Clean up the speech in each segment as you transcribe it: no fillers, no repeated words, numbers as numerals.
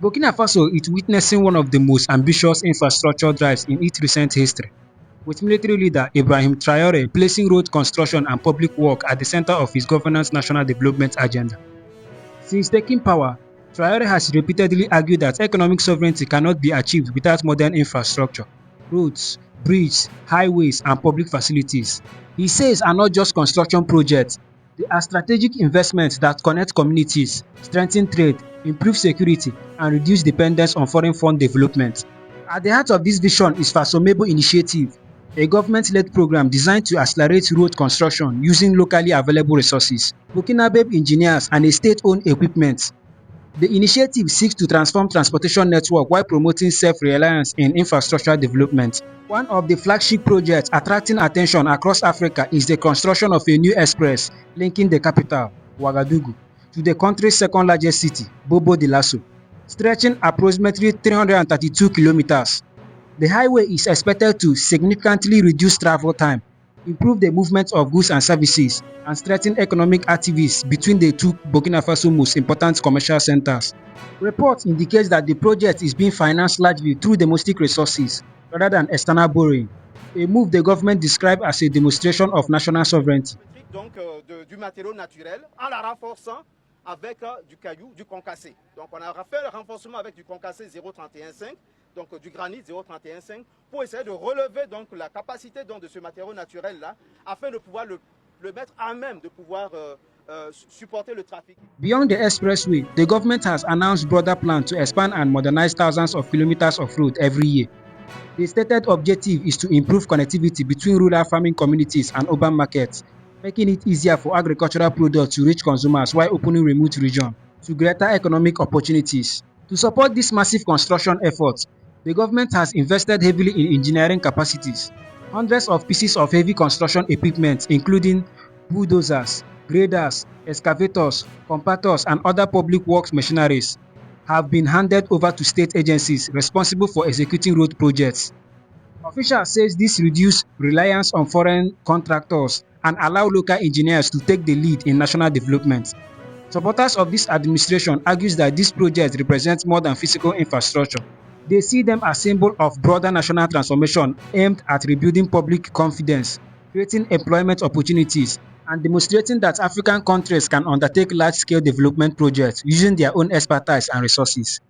Burkina Faso is witnessing one of the most ambitious infrastructure drives in its recent history, with military leader Ibrahim Traorè placing road construction and public work at the center of his government's national development agenda. Since taking power, Traoré has repeatedly argued that economic sovereignty cannot be achieved without modern infrastructure, roads, bridges, highways, and public facilities. He says are not just construction projects, they are strategic investments that connect communities, strengthen trade, improve security, and reduce dependence on foreign fund development. At the heart of this vision is Fasomebo Initiative, a government-led program designed to accelerate road construction using locally available resources, Burkinabe engineers, and a state-owned equipment. The initiative seeks to transform transportation network while promoting self-reliance in infrastructure development. One of the flagship projects attracting attention across Africa is the construction of a new express linking the capital, Ouagadougou, to the country's second-largest city, Bobo Dioulasso, stretching approximately 332 kilometers. The highway is expected to significantly reduce travel time, improve the movement of goods and services, and strengthen economic activities between the two Burkina Faso most important commercial centers. Reports indicate that the project is being financed largely through domestic resources rather than external borrowing, a move the government described as a demonstration of national sovereignty. Du matériau naturel en la renforçant avec du caillou, du concassé. Donc on a fait le renforcement avec du concassé 0,31,5, donc du granit 0,31,5, pour essayer de relever donc la capacité donc, de ce matériau naturel là, afin de pouvoir le mettre à même de pouvoir supporter le trafic. Beyond the expressway, the government has announced broader plans to expand and modernize thousands of kilometers of road every year. The stated objective is to improve connectivity between rural farming communities and urban markets, making it easier for agricultural products to reach consumers while opening remote regions to greater economic opportunities. To support this massive construction effort, the government has invested heavily in engineering capacities. Hundreds of pieces of heavy construction equipment, including bulldozers, graders, excavators, compactors, and other public works machineries, have been handed over to state agencies responsible for executing road projects. Officials say this reduces reliance on foreign contractors and allow local engineers to take the lead in national development. Supporters of this administration argue that these projects represent more than physical infrastructure. They see them as symbol of broader national transformation aimed at rebuilding public confidence, creating employment opportunities, and demonstrating that African countries can undertake large-scale development projects using their own expertise and resources.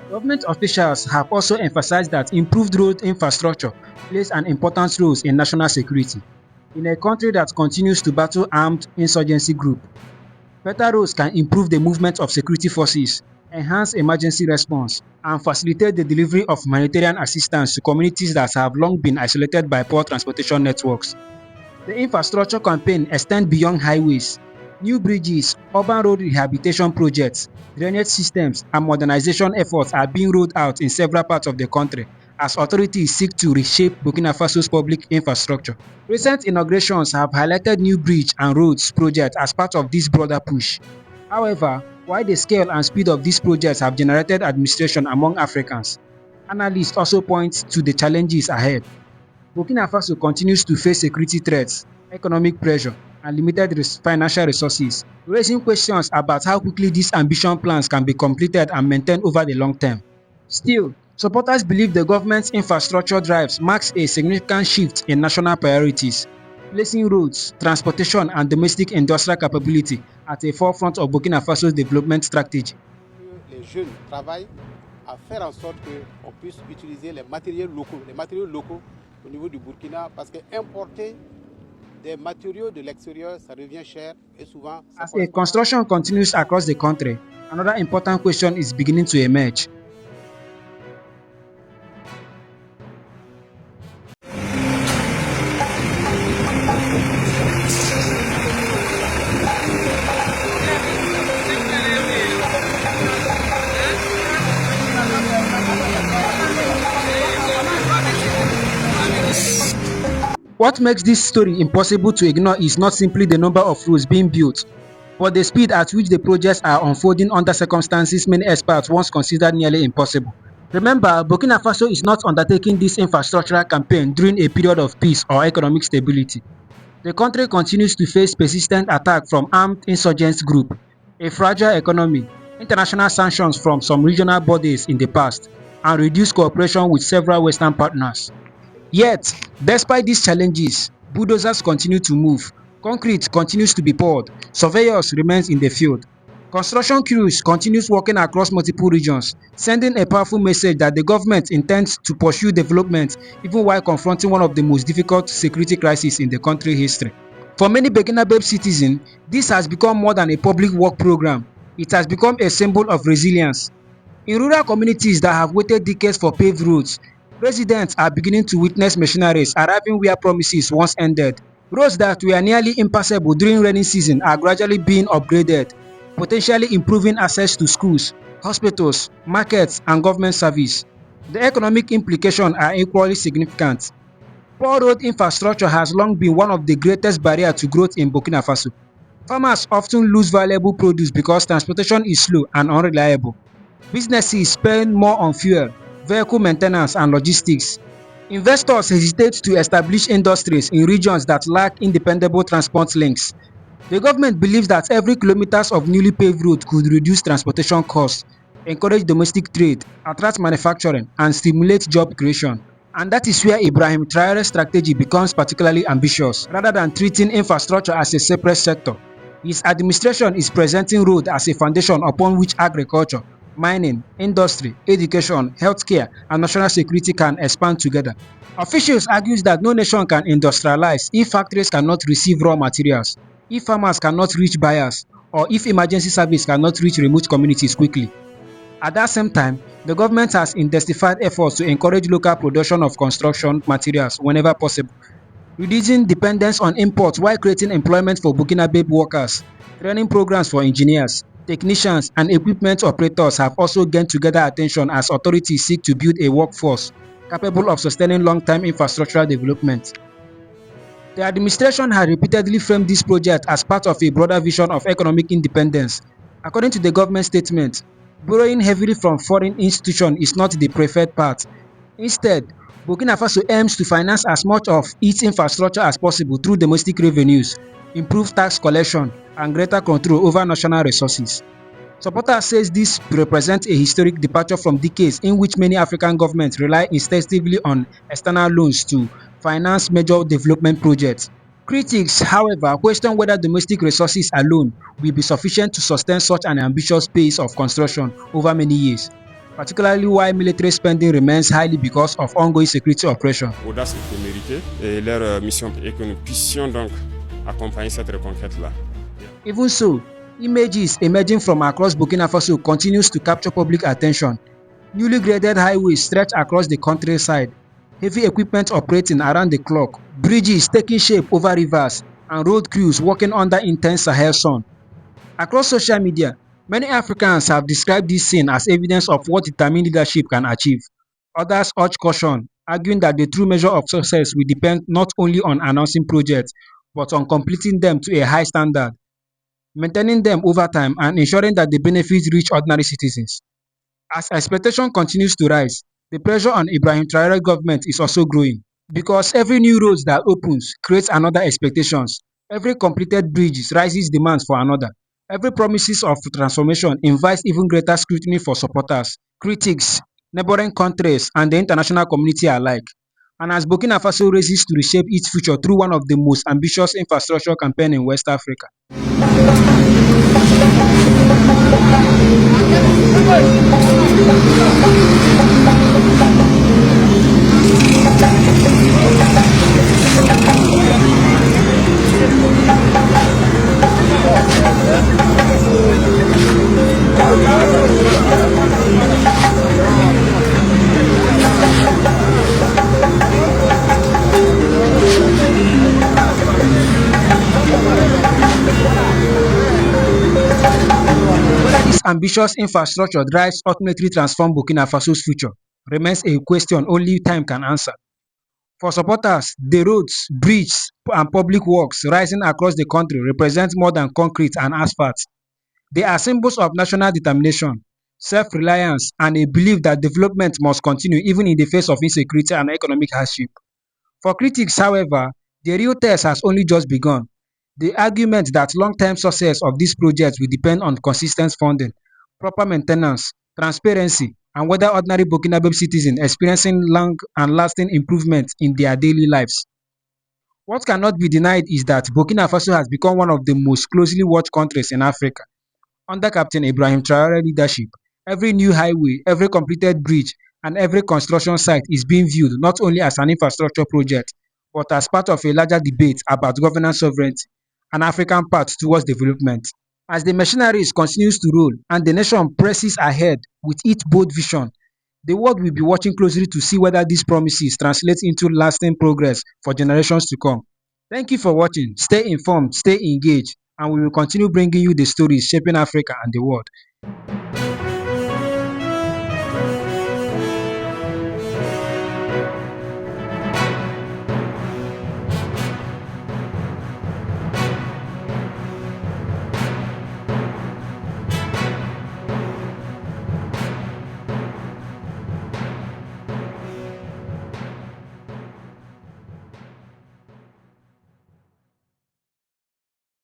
Government officials have also emphasized that improved road infrastructure plays an important role in national security. In a country that continues to battle armed insurgency groups, better roads can improve the movement of security forces, enhance emergency response, and facilitate the delivery of humanitarian assistance to communities that have long been isolated by poor transportation networks. The infrastructure campaign extends beyond highways. New bridges, urban road rehabilitation projects, drainage systems, and modernization efforts are being rolled out in several parts of the country as authorities seek to reshape Burkina Faso's public infrastructure. Recent inaugurations have highlighted new bridge and roads projects as part of this broader push. However, while the scale and speed of these projects have generated administration among Africans, analysts also point to the challenges ahead. Burkina Faso continues to face security threats, economic pressure, and limited financial resources, raising questions about how quickly these ambitious plans can be completed and maintained over the long term. Still, supporters believe the government's infrastructure drives marks a significant shift in national priorities, placing roads, transportation, and domestic industrial capability at the forefront of Burkina Faso's development strategy. Les jeunes travaillent à faire en sorte qu'on puisse utiliser les matériaux locaux au niveau du Burkina, parce que importer des matériaux de l'extérieur, ça revient cher et souvent. As a construction continues across the country, another important question is beginning to emerge. What makes this story impossible to ignore is not simply the number of roads being built, but the speed at which the projects are unfolding under circumstances many experts once considered nearly impossible. Remember, Burkina Faso is not undertaking this infrastructural campaign during a period of peace or economic stability. The country continues to face persistent attacks from armed insurgents groups, a fragile economy, international sanctions from some regional bodies in the past, and reduced cooperation with several Western partners. Yet, despite these challenges, bulldozers continue to move, concrete continues to be poured, surveyors remains in the field. Construction crews continues working across multiple regions, sending a powerful message that the government intends to pursue development even while confronting one of the most difficult security crises in the country history. For many Burkina citizens, this has become more than a public work program. It has become a symbol of resilience. In rural communities that have waited decades for paved roads, residents are beginning to witness machineries arriving where promises once ended. Roads that were nearly impassable during rainy season are gradually being upgraded, potentially improving access to schools, hospitals, markets, and government service. The economic implications are equally significant. Poor road infrastructure has long been one of the greatest barriers to growth in Burkina Faso. Farmers often lose valuable produce because transportation is slow and unreliable. Businesses spend more on fuel, vehicle maintenance, and logistics. Investors hesitate to establish industries in regions that lack independable transport links. The government believes that every kilometers of newly paved road could reduce transportation costs, encourage domestic trade, attract manufacturing, and stimulate job creation. And that is where Ibrahim Traore's strategy becomes particularly ambitious. Rather than treating infrastructure as a separate sector, his administration is presenting road as a foundation upon which agriculture, mining, industry, education, healthcare, and national security can expand together. Officials argue that no nation can industrialize if factories cannot receive raw materials, if farmers cannot reach buyers, or if emergency service cannot reach remote communities quickly. At that same time, the government has intensified efforts to encourage local production of construction materials whenever possible, reducing dependence on imports while creating employment for Burkinabe workers. Training programs for engineers, technicians, and equipment operators have also gained together attention as authorities seek to build a workforce capable of sustaining long-term infrastructural development. The administration has repeatedly framed this project as part of a broader vision of economic independence. According to the government statement, borrowing heavily from foreign institutions is not the preferred path. Instead, Burkina Faso aims to finance as much of its infrastructure as possible through domestic revenues, improved tax collection, and greater control over national resources. Supporters says this represents a historic departure from decades in which many African governments rely extensively on external loans to finance major development projects. Critics, however, question whether domestic resources alone will be sufficient to sustain such an ambitious pace of construction over many years, particularly while military spending remains highly because of ongoing security operations. Audace était méritée et leur mission est que nous puissions donc accompagner cette reconquête-là. Even so, images emerging from across Burkina Faso continues to capture public attention. Newly graded highways stretch across the countryside, heavy equipment operating around the clock, bridges taking shape over rivers, and road crews working under intense Sahel sun. Across social media, many Africans have described this scene as evidence of what determined leadership can achieve. Others urge caution, arguing that the true measure of success will depend not only on announcing projects, but on completing them to a high standard, maintaining them over time, and ensuring that the benefits reach ordinary citizens. As expectation continues to rise, the pressure on Ibrahim Traore government is also growing because every new road that opens creates another expectations. Every completed bridge raises demands for another. Every promises of transformation invites even greater scrutiny for supporters, critics, neighboring countries, and the international community alike. And as Burkina Faso races to reshape its future through one of the most ambitious infrastructure campaigns in West Africa. Whether this ambitious infrastructure drives ultimately transform Burkina Faso's future remains a question only time can answer. For supporters, the roads, bridges, and public works rising across the country represent more than concrete and asphalt. They are symbols of national determination, self-reliance, and a belief that development must continue even in the face of insecurity and economic hardship. For critics, however, the real test has only just begun. The argument that long-term success of these projects will depend on consistent funding, proper maintenance, transparency, and whether ordinary Burkinabe citizens experiencing long and lasting improvements in their daily lives. What cannot be denied is that Burkina Faso has become one of the most closely watched countries in Africa. Under Captain Ibrahim Traoré leadership, every new highway, every completed bridge, and every construction site is being viewed not only as an infrastructure project, but as part of a larger debate about governance sovereignty and African path towards development. As the machineries continues to roll and the nation presses ahead with its bold vision, the world will be watching closely to see whether these promises translate into lasting progress for generations to come. Thank you for watching. Stay informed, stay engaged, and we will continue bringing you the stories shaping Africa and the world.